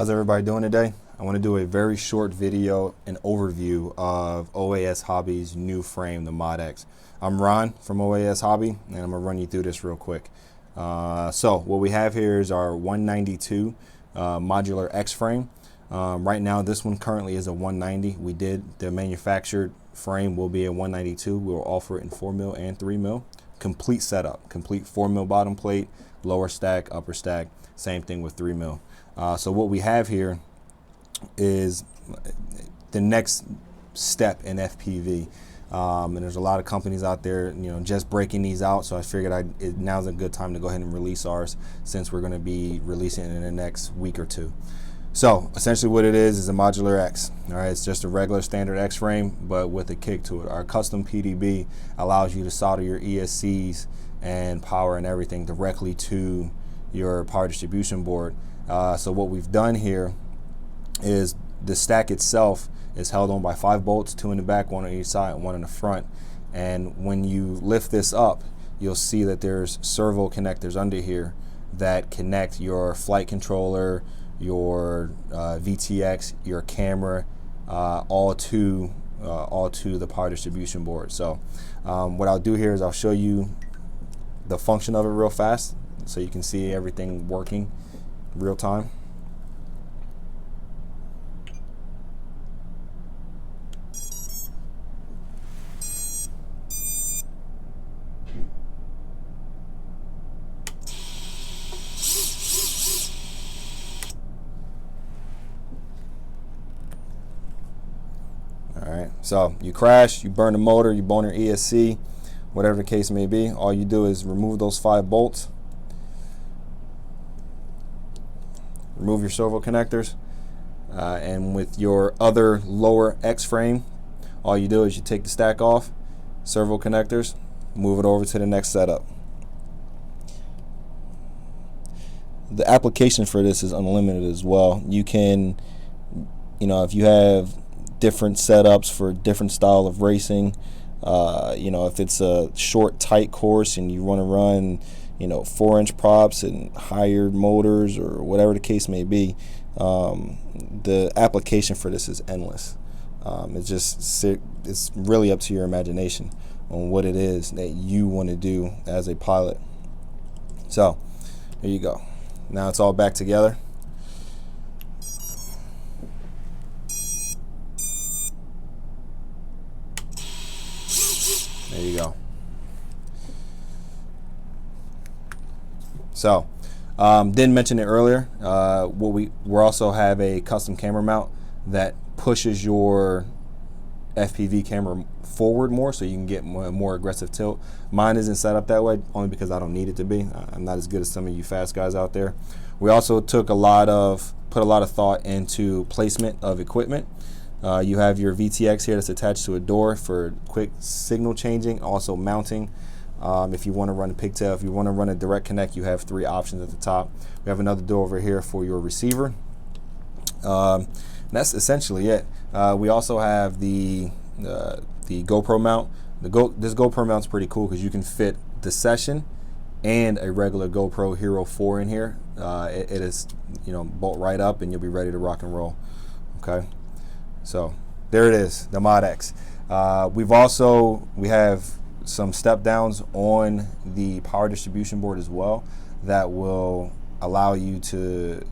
How's everybody doing today? I want to do a very short video, an overview of OAS Hobby's new frame, the Mod X. I'm Ron from OAS Hobby, and I'm going to run you through this real quick. So what we have here is our 192 modular X frame. Right now, this one currently is a 190. The manufactured frame will be a 192. We'll offer it in 4mm and 3mm. Complete setup, complete 4mm bottom plate, lower stack, upper stack, same thing with 3mm. So what we have here is the next step in FPV, and there's a lot of companies out there, just breaking these out. So I figured now's a good time to go ahead and release ours, since we're going to be releasing it in the next week or two. So essentially, what it is a modular X. All right, it's just a regular standard X frame, but with a kick to it. Our custom PDB allows you to solder your ESCs and power and everything directly to your power distribution board. So what we've done here is the stack itself is held on by 5 bolts, 2 in the back, 1 on each side, and 1 in the front. And when you lift this up, you'll see that there's servo connectors under here that connect your flight controller, your VTX, your camera, all to the power distribution board. So what I'll do here is I'll show you the function of it real fast, so you can see everything working real time. All right, so you crash, you burn the motor, you burn your ESC, whatever the case may be. All you do is remove those 5 bolts, remove your servo connectors, and with your other lower X frame, all you do is you take the stack off, servo connectors, move it over to the next setup. The application for this is unlimited as well. You can, if you have different setups for different style of racing, if it's a short, tight course and you want to run 4-inch props and higher motors or whatever the case may be, the application for this is endless. It's really up to your imagination on what it is that you want to do as a pilot. So there you go. Now it's all back together. There you go. So, didn't mention it earlier. We also have a custom camera mount that pushes your FPV camera forward more, so you can get more aggressive tilt. Mine isn't set up that way, only because I don't need it to be. I'm not as good as some of you fast guys out there. We also put a lot of thought into placement of equipment. You have your VTX here that's attached to a door for quick signal changing, also mounting. If you want to run a pigtail, if you want to run a direct connect, you have 3 options at the top. We have another door over here for your receiver. That's essentially it. We also have the GoPro mount. This GoPro mount's pretty cool because you can fit the Session and a regular GoPro Hero 4 in here. It is, bolt right up and you'll be ready to rock and roll. Okay, so there it is, the Mod X. We have some step downs on the power distribution board as well that will allow you to,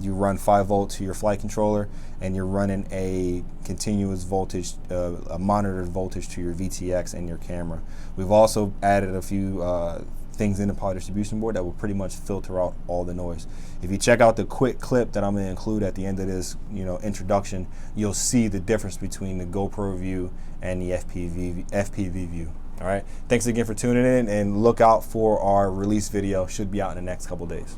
you run 5 volt to your flight controller and you're running a continuous voltage, a monitored voltage to your VTX and your camera. We've also added a few things in the power distribution board that will pretty much filter out all the noise. If you check out the quick clip that I'm going to include at the end of this introduction, you'll see the difference between the GoPro view and the FPV view. All right, thanks again for tuning in, and look out for our release video. Should be out in the next couple days.